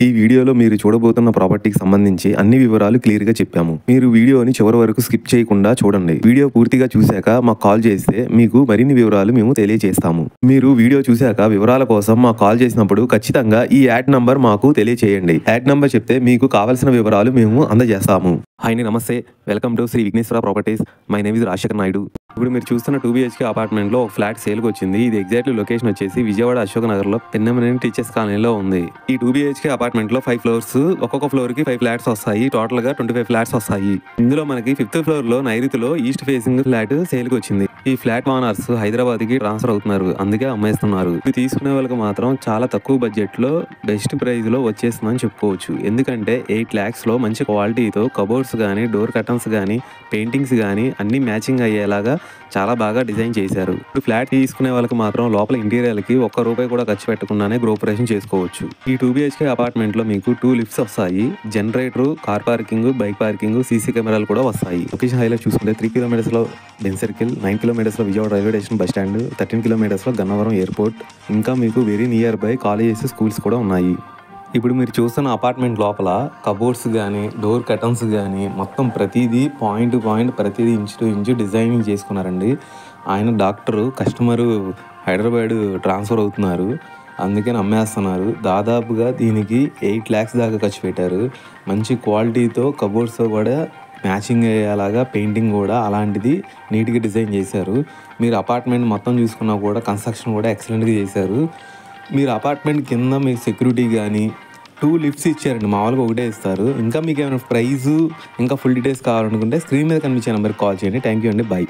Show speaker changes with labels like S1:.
S1: ఈ వీడియోలో మీరు చూడబోతున్న ప్రాపర్టీకి సంబంధించి అన్ని వివరాలు క్లియర్గా చెప్పాము. మీరు వీడియోని చివరి వరకు స్కిప్ చేయకుండా చూడండి. వీడియో పూర్తిగా చూశాక మాకు కాల్ చేస్తే మీకు మరిన్ని వివరాలు మేము తెలియజేస్తాము. మీరు వీడియో చూశాక వివరాల కోసం మాకు కాల్ చేసినప్పుడు ఖచ్చితంగా ఈ యాడ్ నంబర్ మాకు తెలియచేయండి. యాడ్ నంబర్ చెప్తే మీకు కావాల్సిన వివరాలు మేము అందజేస్తాము. హాయ్, నమస్తే. Welcome to Sri Vighneshwara Properties. My name is Rajashekar Naidu. ఇప్పుడు మీరు చూస్తున్న 2 BHK అపార్ట్మెంట్లో ఒక ఫ్లాట్ సేల్కి వచ్చింది. ఇది ఎగ్జాక్ట్లీ లొకేషన్ వచ్చేసి విజయవాడ అశోక్ నగర్లో పెన్నెమనేని టీచర్స్ కాలనీలో ఉంది. ఈ 2 BHK అపార్ట్మెంట్లో 5 ఫ్లోర్స్, ఒక్కొక్క ఫ్లోర్కి 5 ఫ్లాట్స్ వస్తాయి. టోటల్గా 25 ఫ్లాట్స్ వస్తాయి. ఇందులో మనకి 5th ఫ్లోర్లో నైరుతిలో ఈస్ట్ ఫేసింగ్ ఫ్లాట్ సేల్కి వచ్చింది. ఈ ఫ్లాట్ ఓనర్స్ హైదరాబాద్కి ట్రాన్స్ఫర్ అవుతున్నారు, అందుకే అమ్మేస్తున్నారు. ఇది తీసుకునే వాళ్ళకి మాత్రం చాలా తక్కువ బడ్జెట్లో బెస్ట్ ప్రైస్లో వచ్చేస్తుందని చెప్పుకోవచ్చు. ఎందుకంటే 8 lakhsలో మంచి క్వాలిటీతో కబోర్డ్స్ కానీ, డోర్ కర్టన్స్ కానీ, పెయింటింగ్స్ కానీ అన్నీ మ్యాచింగ్ అయ్యేలాగా చాలా బాగా డిజైన్ చేశారు. ఇప్పుడు ఫ్లాట్ తీసుకునే వాళ్ళకి మాత్రం లోపల ఇంటీరియర్కి ₹1 కూడా ఖర్చు పెట్టకుండానే గృహప్రవేశం చేసుకోవచ్చు. ఈ 2 BHK అపార్ట్మెంట్లో మీకు 2 లిఫ్ట్స్ వస్తాయి. Generator, car parking, bike parking, CC కెమెరాలు కూడా వస్తాయి. లొకేషన్ హైలైట్ చూసుకుంటే 3 kilometers Ben circle, 9 kilometers Vijayawada railway station bus stand, 13 kilometers Gannavaram airport, ఇంకా మీకు very near by colleges, schools కూడా ఉన్నాయి. ఇప్పుడు మీరు చూస్తున్న అపార్ట్మెంట్ లోపల కబోర్డ్స్ కానీ, డోర్ కర్టన్స్ కానీ మొత్తం ప్రతిదీ పాయింట్ ప్రతిదీ ఇంచు టు ఇంచు డిజైనింగ్ చేసుకున్నారండి. ఆయన డాక్టరు, కస్టమరు హైదరాబాద్ ట్రాన్స్ఫర్ అవుతున్నారు, అందుకని అమ్మేస్తున్నారు. దాదాపుగా దీనికి 8 lakhs దాకా ఖర్చు పెట్టారు. మంచి క్వాలిటీతో కబోర్డ్స్తో కూడా మ్యాచింగ్ అయ్యేలాగా పెయింటింగ్ కూడా అలాంటిది నీట్గా డిజైన్ చేశారు. మీరు అపార్ట్మెంట్ మొత్తం చూసుకున్నా కూడా కన్స్ట్రక్షన్ కూడా ఎక్సలెంట్గా చేశారు. మీరు అపార్ట్మెంట్ కింద మీకు సెక్యూరిటీ కానీ 2 లిఫ్ట్స్ ఇచ్చారండి, మామూలుగా ఒకటే ఇస్తారు. ఇంకా మీకు ఏమైనా ప్రైజు ఇంకా ఫుల్ డీటెయిల్స్ కావాలనుకుంటే స్క్రీన్ మీద కనిపించే నెంబర్కి కాల్ చేయండి. థ్యాంక్ యూ అండి, బై.